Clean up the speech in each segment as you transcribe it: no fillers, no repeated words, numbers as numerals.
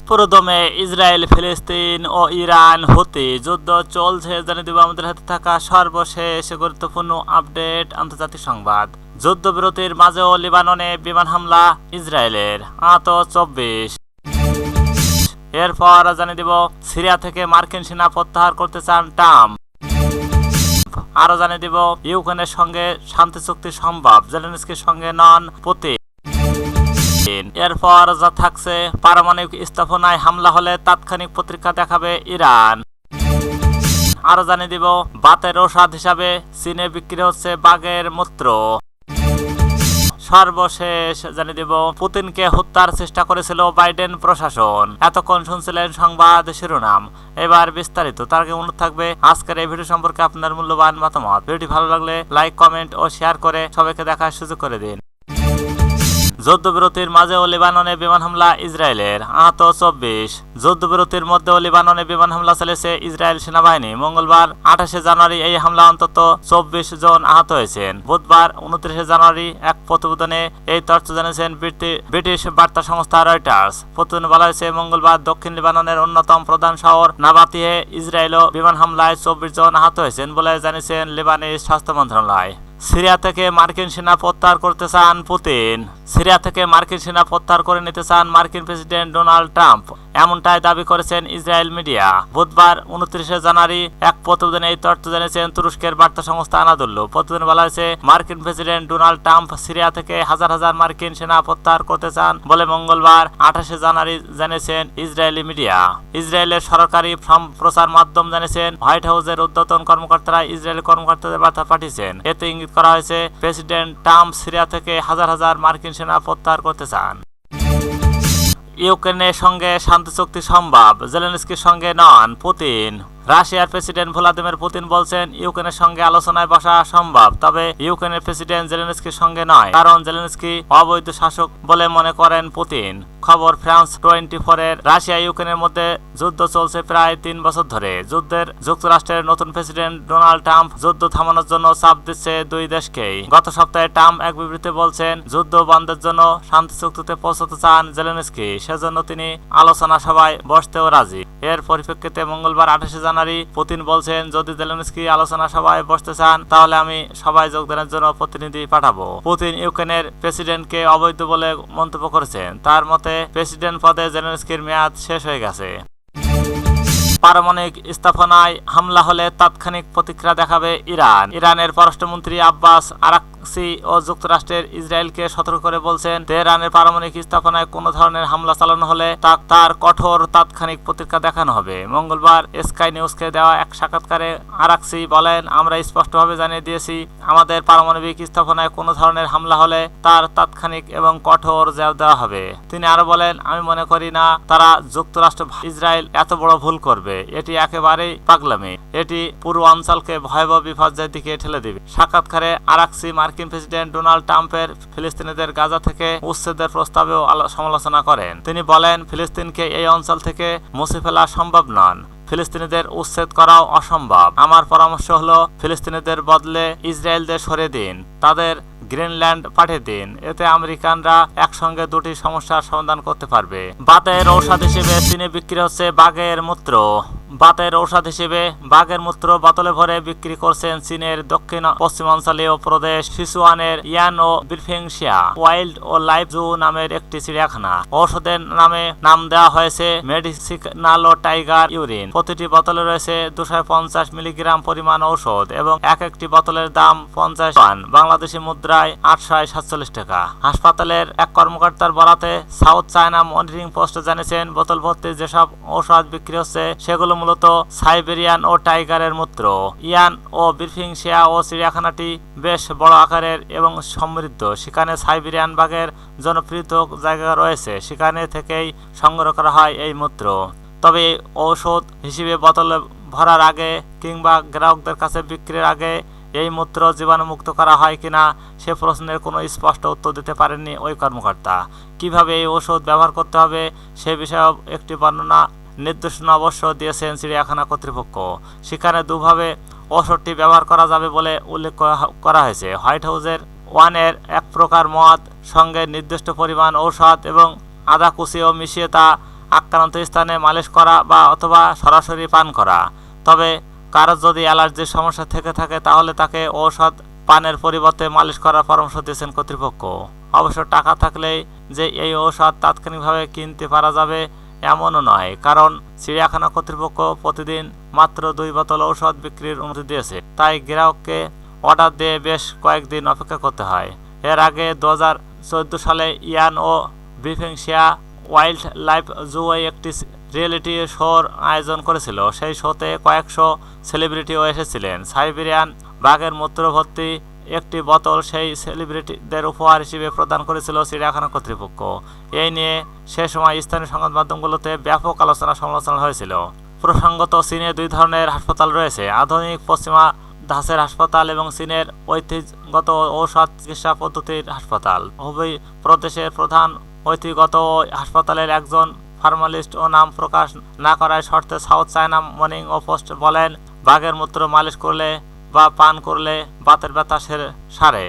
পুরোদমে ইসরায়েল, ফিলিস্তিন ও ইরান হতে যুদ্ধ চলছে জানিয়ে দেব আমাদের হাতে থাকা সর্বশেষ গুরুত্বপূর্ণ আপডেট আন্তর্জাতিক সংবাদ। যুদ্ধবিরতির মাঝেও লেবাননে বিমান হামলা ইসরায়েলের, আহত 24। এরপর জানিয়ে দেব সিরিয়া থেকে মার্কিন সেনা প্রত্যাহার করতে চান ট্রাম্প। আরো জানিয়ে দেব ইউক্রেনের সঙ্গে শান্তি চুক্তি সম্ভব, জেলেনস্কির সঙ্গে নন পুতিন। এরপর যা থাকছে পারমাণবিক স্থাপনায় হামলা হলে তাৎক্ষণিক প্রতিক্রিয়া দেখাবে ইরান। আরো জানিয়ে দিব বাতের ঔষধ হিসাবে চীনে বিক্রি হচ্ছে বাঘের মূত্র। সর্বশেষ জানিয়ে দিব পুতিনকে হত্যার চেষ্টা করেছিল বাইডেন প্রশাসন। এতক্ষণ শুনছিলেন সংবাদ শিরোনাম, এবার বিস্তারিত। তার আগে অনুরোধ থাকবে আজকের এই ভিডিও সম্পর্কে আপনার মূল্যবান মতামত। ভিডিওটি ভালো লাগলে লাইক, কমেন্ট ও শেয়ার করে সবাইকে দেখার সুযোগ করে দিন। যুদ্ধবিরতির মাঝেও লেবাননে বিমান হামলা ইসরায়েলের, আহত 24। যুদ্ধবিরতির মধ্যেও লেবাননে বিমান হামলা চালিয়েছে ইসরায়েল সেনাবাহিনী। মঙ্গলবার 28 জানুয়ারি এই হামলা অন্তত 24 জন আহত হয়েছেন। বুধবার 29 জানুয়ারি এক প্রতিবেদনে এই তথ্য জানিয়েছেন ব্রিটিশ বার্তা সংস্থা রয়টার্স। প্রতিবেদনে বলা হয়েছে মঙ্গলবার দক্ষিণ লেবাননের অন্যতম প্রধান শহর নাবাতিহে ইসরায়েলও বিমান হামলায় 24 জন আহত হয়েছেন বলে জানিয়েছেন লেবানিজ স্বাস্থ্য মন্ত্রণালয়। সিরিয়া থেকে মার্কিন সেনা প্রত্যাহার করতে চান পুতিন। সিরিয়া থেকে মার্কিন সেনা প্রত্যাহার করে নিতে চান মার্কিন প্রেসিডেন্ট ডোনাল্ড ট্রাম্প, এমনটাই দাবি করেছেন ইসরায়েল মিডিয়া। বুধবার 29 জানুয়ারি এক প্রতিবেদনে এই তথ্য জানিয়েছেন তুরস্কের বার্তা সংস্থা আনাদুল্লু। প্রতিবেদনে বলা হয়েছে মার্কিন প্রেসিডেন্ট ডোনাল্ড ট্রাম্প সিরিয়া থেকে হাজার হাজার মার্কিন সেনা প্রত্যাহার করতে চান বলে মঙ্গলবার 28 জানুয়ারি জানিয়েছেন ইসরায়েলি মিডিয়া। ইসরায়েলের সরকারি প্রচার মাধ্যম জানিয়েছেন হোয়াইট হাউসের ঊর্ধ্বতন কর্মকর্তারা ইসরায়েলি কর্মকর্তাদের বার্তা পাঠিয়েছেন। এতে ইঙ্গিত করা হয়েছে প্রেসিডেন্ট ট্রাম্প সিরিয়া থেকে হাজার হাজার মার্কিন সেনা প্রত্যাহার করতে চান। ইউক্রেনের সঙ্গে শান্তি চুক্তি সম্ভব, জেলেনস্কির সঙ্গে নন পুতিন। রাশিয়ার প্রেসিডেন্ট ভ্লাদিমির পুতিন বলছেন ইউক্রেনের সঙ্গে আলোচনায় বসা সম্ভব, তবে ইউক্রেনের প্রেসিডেন্ট জেলেনস্কির সঙ্গে নয়, কারণ জেলেনস্কি অবৈধ শাসক বলে মনে করেন পুতিন। খবর ফ্রান্স 24-এর। রাশিয়া ইউক্রেনের মধ্যে যুদ্ধ চলছে প্রায় 3 বছর ধরে। যুদ্ধের যুক্তরাষ্ট্রের নতুন প্রেসিডেন্ট ডোনাল্ড ট্রাম্প যুদ্ধ থামানোর জন্য চাপ দিচ্ছে দুই দেশকেই। গত সপ্তাহে ট্রাম্প এক বিবৃতিতে বলছেন যুদ্ধ বন্ধের জন্য শান্তি চুক্তিতে পৌঁছতে চান জেলেনস্কি, সেজন্য তিনি আলোচনা সভায় বসতেও রাজি। এর পরিপ্রেক্ষিতে মঙ্গলবার 28 জানুয়ারি পুতিন বলছেন যদি জেলেনস্কি আলোচনা সভায় বসতে চান তাহলে আমি সভায় যোগদানের জন্য প্রতিনিধি পাঠাবো। পুতিন ইউক্রেনের প্রেসিডেন্টকে অবৈধ বলে মন্তব্য করেছেন। তার মতে প্রেসিডেন্ট পদে জেলেনস্কির মেয়াদ শেষ হয়ে গেছে। পারমাণবিক স্থাপনায় হামলা হলে তাৎক্ষণিক প্রতিক্রিয়া দেখাবে ইরান। ইরানের পররাষ্ট্রমন্ত্রী আব্বাস আরাকচি ও যুক্তরাষ্ট্রের ইসরায়েলকে সতর্ক করে বলছেন তেহরানের পারমাণবিক স্থাপনায় কোনো ধরনের হামলা চালানো হলে তার কঠোর তাৎক্ষণিক প্রতিক্রিয়া দেখানো হবে। মঙ্গলবার স্কাই নিউজকে দেওয়া এক সাক্ষাৎকারে আরাকচি বলেন, আমরা স্পষ্টভাবে জানিয়ে দিয়েছি আমাদের পারমাণবিক স্থাপনায় কোনো ধরনের হামলা হলে তার তাৎক্ষণিক এবং কঠোর জবাব দেওয়া হবে। তিনি আরো বলেন, আমি মনে করি না তারা যুক্তরাষ্ট্র ইসরায়েল এত বড় ভুল করবে, এটি একেবারেই পাগলামি, এটি পুরো অঞ্চলকে ভয়াবহ বিপর্যয়ের দিকে ঠেলে দেবে। সাক্ষাৎকারে আরাকচি মার্কিন প্রেসিডেন্ট ডোনাল্ড ট্রাম্পের ফিলিস্তিনিদের গাজা থেকে উচ্ছেদের প্রস্তাবেও সমালোচনা করেন। তিনি বলেন ফিলিস্তিনকে এই অঞ্চল থেকে মুছে ফেলা সম্ভব নয়, ফিলিস্তিনিদের উচ্ছেদ করাও অসম্ভব। আমার পরামর্শ হলো ফিলিস্তিনিদের বদলে ইসরায়েলদের সরিয়ে দিন, তাদের গ্রিনল্যান্ড পাঠিয়ে দিন, এতে আমেরিকানরা একসঙ্গে দুটি সমস্যার সমাধান করতে পারবে। বাতের ঔষধ হিসেবে চীনে বিক্রি হচ্ছে বাঘের মূত্র। বাতের ঔষধ হিসেবে বাঘের মূত্র বোতলে ভরে বিক্রি করছেন চীনের দক্ষিণ পশ্চিমাঞ্চলীয় প্রদেশ সিচুয়ানের ইয়ান ও বিরফিংশিয়া ওয়াইল্ড ও লাইফ জু নামের একটি চিড়িয়াখানা। ঔষধের নাম দেওয়া হয়েছে মেডিসিনাল ও টাইগার ইউরিন। প্রতিটি বোতলে রয়েছে 250 মিলিগ্রাম পরিমাণ ঔষধ এবং একটি বোতলের দাম 50 ওয়ান, বাংলাদেশি মুদ্রায় 847 টাকা। হাসপাতালের এক কর্মকর্তার বরাতে সাউথ চায়না মনিটরিং পোস্ট জানিয়েছেন বোতল ভর্তি যেসব ঔষধ বিক্রি হচ্ছে সেগুলো মূলত সাইবেরিয়ান ও টাইগারের মূত্র। ইয়ান ও বিরফিংশিয়া ও চিড়িয়াখানাটি বেশ বড় আকারের এবং সমৃদ্ধ। সেখানে সাইবেরিয়ান বাঘের জনপ্রিয় জায়গা রয়েছে, সেখানে থেকেই সংগ্রহ করা হয় এই মূত্র। তবে ঔষধ হিসেবে বোতলে ভরার আগে কিংবা গ্রাহকদের কাছে বিক্রির আগে এই মূত্র জীবাণুমুক্ত করা হয় কিনা সে প্রশ্নের কোনো স্পষ্ট উত্তর দিতে পারেননি ওই কর্মকর্তা। কিভাবে এই ঔষধ ব্যবহার করতে হবে সে বিষয়ে একটি নির্দেশনা অবশ্য দিয়েছেন চিড়িয়াখানা কর্তৃপক্ষ। সেখানে দুভাবে ঔষধটি ব্যবহার করা যাবে বলে উল্লেখ করা হয়েছে। হোয়াইট হাউসের ওয়ানের এক প্রকার মদ সঙ্গে নির্দিষ্ট পরিমাণ ঔষধ এবং আদা কুচিও মিশিয়ে তা আক্রান্ত স্থানে মালিশ করা বা অথবা সরাসরি পান করা। তবে কারো যদি অ্যালার্জির সমস্যা থেকে থাকে তাহলে তাকে ঔষধ পানের পরিবর্তে মালিশ করার পরামর্শ দিয়েছেন কর্তৃপক্ষ। অবশ্য টাকা থাকলেই যে এই ঔষধ তাৎক্ষণিকভাবে কিনতে পারা যাবে এমনও নয়, কারণ চিড়িয়াখানা কর্তৃপক্ষ প্রতিদিন মাত্র 2 বোতল ঔষধ বিক্রির অনুমতি দিয়েছে। তাই গ্রাহককে অর্ডার দিয়ে বেশ কয়েকদিন অপেক্ষা করতে হয়। এর আগে 2014 সালে ইয়ান ও ব্রিফিংশিয়া ওয়াইল্ড লাইফ জু একটি রিয়েলিটি শোর আয়োজন করেছিল। সেই শোতে কয়েকশো সেলিব্রিটিও এসেছিলেন। সাইবেরিয়ান বাঘের মূত্র ভর্তি একটি বোতল সেই সেলিব্রিটিদের উপহার হিসেবে প্রদান করেছিল চিড়িয়াখানা কর্তৃপক্ষ। এই নিয়ে সে সময় স্থানীয় সংবাদ মাধ্যমগুলোতে ব্যাপক আলোচনা সমালোচনা হয়েছিল। প্রসঙ্গত, চীনে 2 ধরনের হাসপাতাল রয়েছে: আধুনিক পশ্চিমা ধাঁচের হাসপাতাল এবং চীনের ঐতিহ্যগত ঔষধ চিকিৎসা পদ্ধতির হাসপাতাল। হুবেই প্রদেশের প্রধান ঐতিহ্যগত হাসপাতালের একজন ফার্মালিস্ট ও নাম প্রকাশ না করার শর্তে সাউথ চায়না মর্নিং পোস্ট বলেন, বাঘের মূত্র মালিশ করলে বা পান করলে বাতের ব্যথা সারে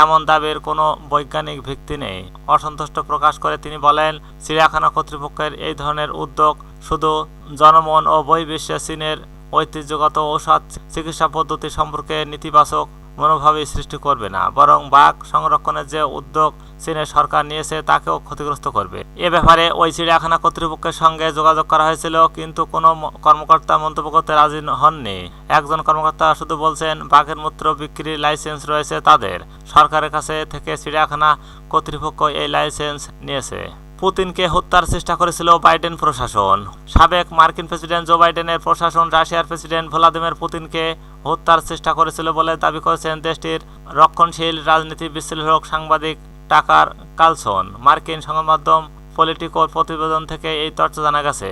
এমন দাবির কোনো বৈজ্ঞানিক ভিত্তি নেই। অসন্তুষ্ট প্রকাশ করে তিনি বলেন, চিড়িয়াখানা কর্তৃপক্ষের এই ধরনের উদ্যোগ শুধু জনমন ও বহির্বিশ্বে চীনের ঐতিহ্যগত ঔষধ চিকিৎসা পদ্ধতি সম্পর্কে নেতিবাচক মনোভাবই সৃষ্টি করবে না, বরং বাঘ সংরক্ষণের যে উদ্যোগ চীনের সরকার নিয়েছে তাকেও ক্ষতিগ্রস্ত করবে। এ ব্যাপারে ওই চিড়িয়াখানা কর্তৃপক্ষের সঙ্গে যোগাযোগ করা হয়েছিল, কিন্তু কোনো কর্মকর্তা মন্তব্য করতে রাজি হননি। একজন কর্মকর্তা শুধু বলছেন, বাঘের মূত্র বিক্রির লাইসেন্স রয়েছে তাদের। সরকারের কাছে থেকে চিড়িয়াখানা কর্তৃপক্ষ এই লাইসেন্স নিয়েছে। পুতিনকে হত্যার চেষ্টা করেছিল বাইডেন প্রশাসন। সাবেক মার্কিন প্রেসিডেন্ট জো বাইডেনের প্রশাসন রাশিয়ার প্রেসিডেন্ট ভ্লাদিমির পুতিনকে হত্যার চেষ্টা করেছিল বলে দাবি করেছেন দেশটির রক্ষণশীল রাজনীতি বিশ্লেষক সাংবাদিক টাকার কালসন। মার্কিন সংবাদ মাধ্যম পলিটিকোর প্রতিবেদন থেকে এই তথ্য জানা গেছে।